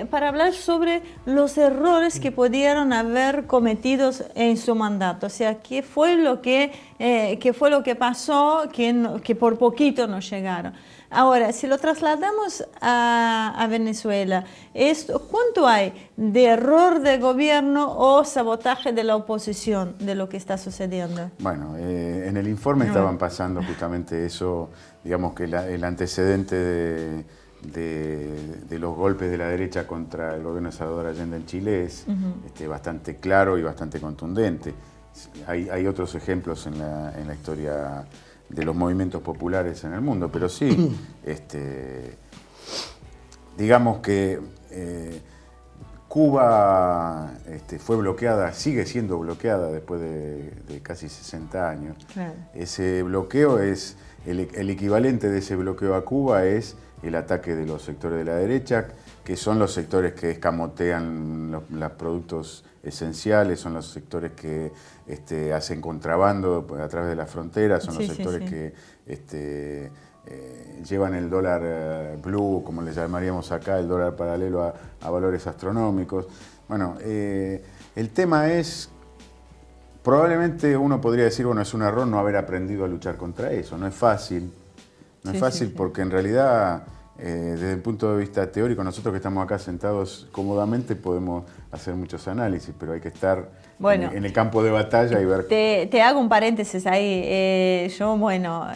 para hablar sobre los errores que pudieron haber cometidos en su mandato. O sea, qué fue lo que pasó, que por poquito no llegaron. Ahora, si lo trasladamos a Venezuela, ¿cuánto hay de error de gobierno o sabotaje de la oposición de lo que está sucediendo? Bueno, en el informe estaban pasando justamente eso, digamos que el antecedente de los golpes de la derecha contra el gobierno de Salvador Allende en Chile es bastante claro y bastante contundente. Hay otros ejemplos en la historia de los movimientos populares en el mundo, pero sí, digamos que Cuba fue bloqueada, sigue siendo bloqueada después de casi 60 años. Claro. Ese bloqueo es, el equivalente de ese bloqueo a Cuba es el ataque de los sectores de la derecha, que son los sectores que escamotean los productos esenciales, son los sectores que hacen contrabando a través de las fronteras, son los sectores que llevan el dólar blue, como le llamaríamos acá, el dólar paralelo a valores astronómicos. Bueno, el tema es, probablemente uno podría decir, bueno, es un error no haber aprendido a luchar contra eso. No es fácil, porque en realidad, desde el punto de vista teórico, nosotros que estamos acá sentados cómodamente podemos hacer muchos análisis, pero hay que estar en el campo de batalla y ver... Te hago un paréntesis ahí. Yo, bueno,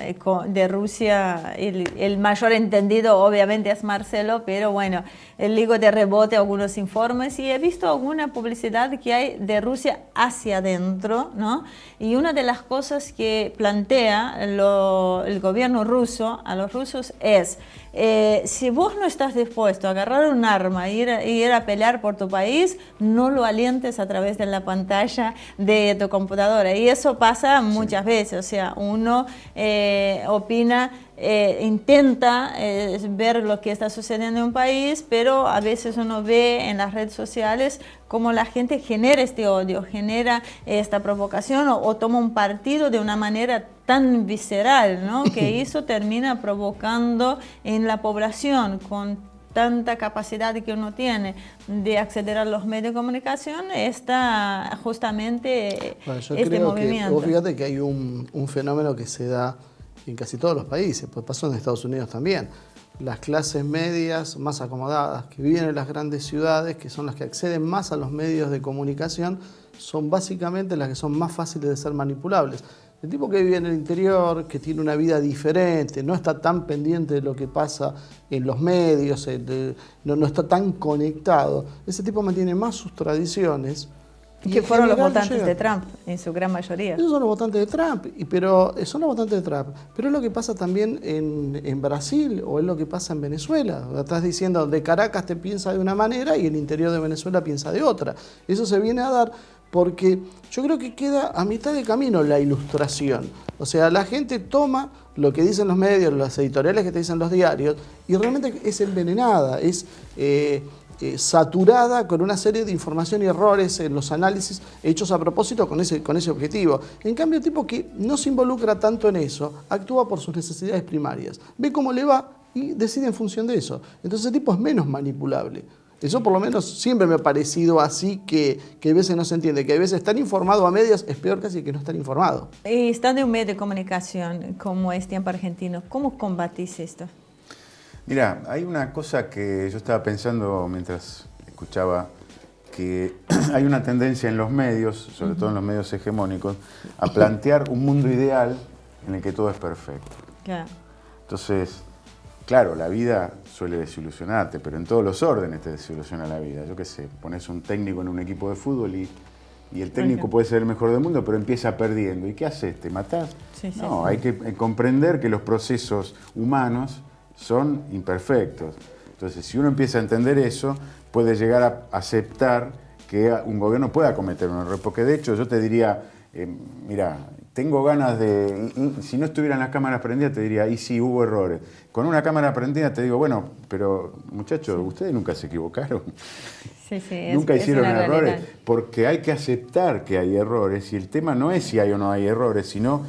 de Rusia, el mayor entendido obviamente es Marcelo, pero bueno, ligo de rebote algunos informes y he visto alguna publicidad que hay de Rusia hacia adentro, ¿no? Y una de las cosas que plantea el gobierno ruso a los rusos es, si vos no estás dispuesto a agarrar un arma e ir a pelear por tu país, no lo alientes a través de la pantalla de tu computadora. Y eso pasa muchas veces, o sea, uno opina, intenta ver lo que está sucediendo en un país, pero a veces uno ve en las redes sociales cómo la gente genera este odio, genera esta provocación o toma un partido de una manera tan visceral, ¿no? Que eso termina provocando en la población, con tanta capacidad que uno tiene de acceder a los medios de comunicación, está justamente movimiento. Vos fíjate que hay un fenómeno que se da en casi todos los países, pues pasó en Estados Unidos también. Las clases medias más acomodadas, que viven en las grandes ciudades, que son las que acceden más a los medios de comunicación, son básicamente las que son más fáciles de ser manipulables. El tipo que vive en el interior, que tiene una vida diferente, no está tan pendiente de lo que pasa en los medios, no está tan conectado, ese tipo mantiene más sus tradiciones. Que fueron los votantes de Trump, en su gran mayoría. Esos son los votantes de Trump, pero es lo que pasa también en Brasil o es lo que pasa en Venezuela. Estás diciendo, de Caracas te piensa de una manera y el interior de Venezuela piensa de otra. Eso se viene a dar porque yo creo que queda a mitad de camino la ilustración. O sea, la gente toma lo que dicen los medios, las editoriales que te dicen los diarios, y realmente es envenenada, es saturada con una serie de información y errores en los análisis hechos a propósito con ese objetivo. En cambio, el tipo que no se involucra tanto en eso, actúa por sus necesidades primarias, ve cómo le va y decide en función de eso. Entonces el tipo es menos manipulable. Eso por lo menos siempre me ha parecido así, que a veces no se entiende, que a veces estar informado a medias es peor casi que no estar informado. Y estando en un medio de comunicación como es Tiempo Argentino, ¿cómo combatís esto? Mira, hay una cosa que yo estaba pensando mientras escuchaba, que hay una tendencia en los medios, sobre todo en los medios hegemónicos, a plantear un mundo ideal en el que todo es perfecto. Claro. Entonces, claro, la vida suele desilusionarte, pero en todos los órdenes te desilusiona la vida. Yo qué sé, pones un técnico en un equipo de fútbol y el técnico puede ser el mejor del mundo, pero empieza perdiendo. ¿Y qué haces? ¿Te matás? Sí, no, sí. Hay que comprender que los procesos humanos son imperfectos. Entonces, si uno empieza a entender eso, puede llegar a aceptar que un gobierno pueda cometer un error. Porque de hecho yo te diría, mira, tengo ganas de, si no estuvieran las cámaras prendidas te diría, y sí, hubo errores. Con una cámara prendida te digo, bueno, pero muchachos, ustedes nunca se equivocaron. Sí, Nunca hicieron errores, realidad. porque hay que aceptar que hay errores, y el tema no es si hay o no hay errores, sino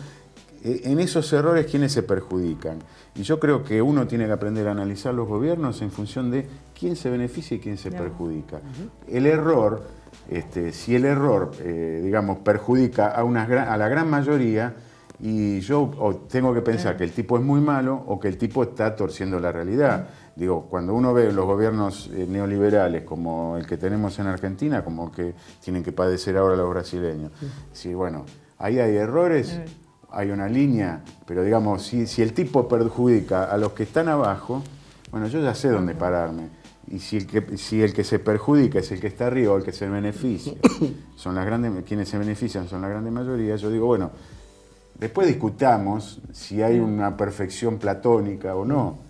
en esos errores quiénes se perjudican. Y yo creo que uno tiene que aprender a analizar los gobiernos en función de quién se beneficia y quién se perjudica. El error, si el error, digamos, perjudica a la gran mayoría, y yo tengo que pensar que el tipo es muy malo o que el tipo está torciendo la realidad. Digo, cuando uno ve los gobiernos neoliberales como el que tenemos en Argentina, como que tienen que padecer ahora los brasileños. Sí, bueno, ahí hay errores, hay una línea, pero digamos, si el tipo perjudica a los que están abajo, bueno, yo ya sé dónde pararme. Y si el que se perjudica es el que está arriba o el que se beneficia, quienes se benefician son la grande mayoría, yo digo, bueno, después discutamos si hay una perfección platónica o no,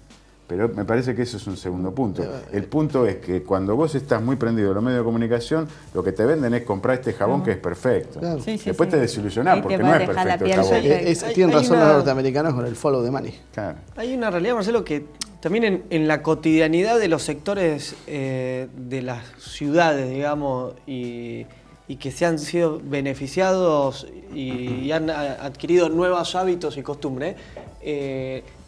pero me parece que eso es un segundo punto. El punto es que cuando vos estás muy prendido en los medios de comunicación, lo que te venden es comprar este jabón que es perfecto. Claro. Después te desilusionás porque no es perfecto el jabón. Tienen razón los norteamericanos con el follow the money. Claro. Hay una realidad, Marcelo, que también en la cotidianidad de los sectores de las ciudades, digamos, y que se han sido beneficiados y han adquirido nuevos hábitos y costumbres,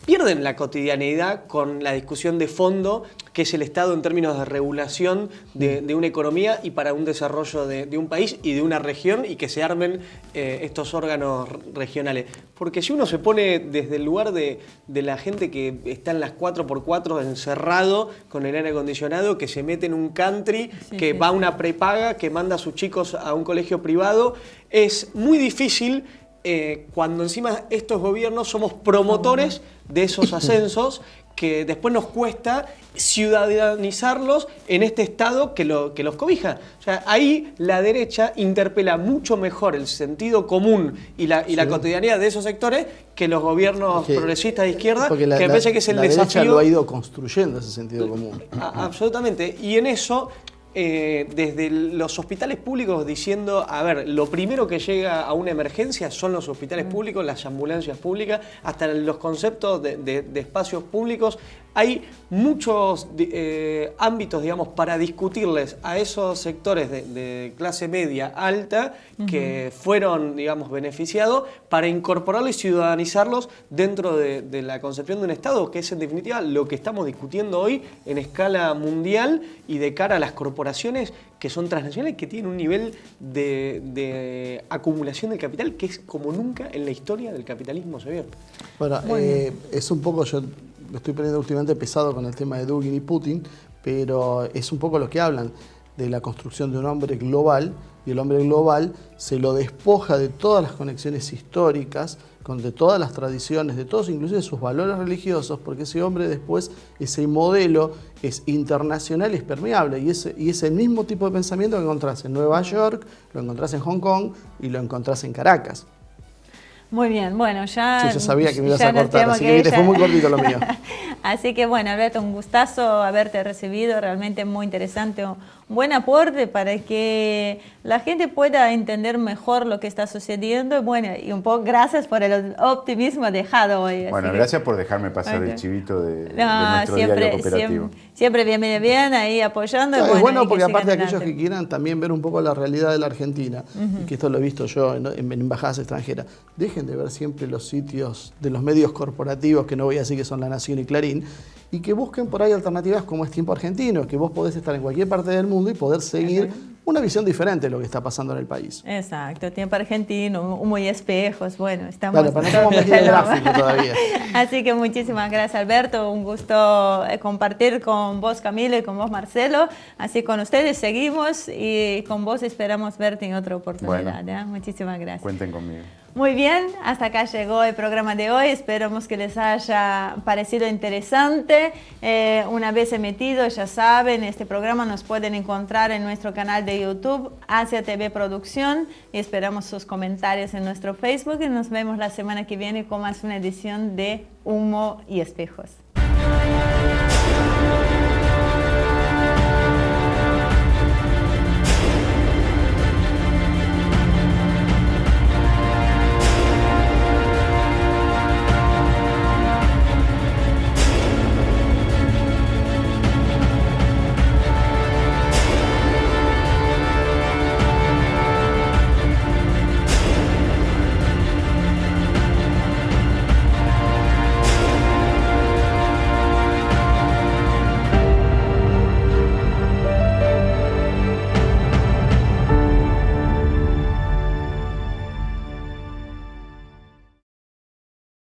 pierden la cotidianidad con la discusión de fondo que es el Estado en términos de regulación de una economía y para un desarrollo de un país y de una región, y que se armen estos órganos regionales. Porque si uno se pone desde el lugar de la gente que está en las 4x4 encerrado con el aire acondicionado, que se mete en un country, que va a una prepaga, que manda a sus chicos a un colegio privado, es muy difícil cuando encima estos gobiernos somos promotores de esos ascensos, que después nos cuesta ciudadanizarlos en este Estado que los cobija. O sea, ahí la derecha interpela mucho mejor el sentido común y la cotidianidad de esos sectores que los gobiernos progresistas de izquierda, que me parece que es el desafío. La derecha lo ha ido construyendo ese sentido común. Absolutamente. Y en eso, desde los hospitales públicos diciendo, a ver, lo primero que llega a una emergencia son los hospitales públicos, las ambulancias públicas, hasta los conceptos de espacios públicos. Hay muchos ámbitos, digamos, para discutirles a esos sectores de clase media alta que fueron, digamos, beneficiados, para incorporarlos y ciudadanizarlos dentro de la concepción de un Estado, que es en definitiva lo que estamos discutiendo hoy en escala mundial y de cara a las corporaciones que son transnacionales, que tienen un nivel de acumulación del capital que es como nunca en la historia del capitalismo se vio. Bueno, es un poco, yo me estoy poniendo últimamente pesado con el tema de Dugin y Putin, pero es un poco lo que hablan de la construcción de un hombre global y el hombre global se lo despoja de todas las conexiones históricas, de todas las tradiciones, de todos, inclusive sus valores religiosos, porque ese hombre después, ese modelo es internacional y es permeable, y es el mismo tipo de pensamiento que encontrás en Nueva York, lo encontrás en Hong Kong y lo encontrás en Caracas. Muy bien, bueno, ya... Sí, yo sabía que me ibas a cortar, así que fue muy cortito lo mío. Así que bueno, Alberto, un gustazo haberte recibido, realmente muy interesante, un buen aporte para que la gente pueda entender mejor lo que está sucediendo. Bueno, y un poco gracias por el optimismo dejado hoy. Bueno, gracias por dejarme pasar el chivito de nuestro diario cooperativo. Siempre bien ahí apoyando. Es bueno porque aparte de aquellos que quieran también ver un poco la realidad de la Argentina, y que esto lo he visto yo en embajadas extranjeras, dejen de ver siempre los sitios de los medios corporativos, que no voy a decir que son La Nación y Clarín, y que busquen por ahí alternativas como es Tiempo Argentino, que vos podés estar en cualquier parte del mundo y poder seguir una visión diferente de lo que está pasando en el país. Exacto, Tiempo Argentino, Humo y Espejos, bueno, estamos... Claro, pero no estamos metidos en gráfico todavía. Así que muchísimas gracias, Alberto, un gusto compartir con vos, Camilo, y con vos, Marcelo. Así con ustedes seguimos y con vos esperamos verte en otra oportunidad. Bueno, muchísimas gracias. Cuenten conmigo. Muy bien, hasta acá llegó el programa de hoy. Esperamos que les haya parecido interesante. Una vez emitido, ya saben, este programa nos pueden encontrar en nuestro canal de YouTube, Asia TV Producción, y esperamos sus comentarios en nuestro Facebook y nos vemos la semana que viene con más una edición de Humo y Espejos.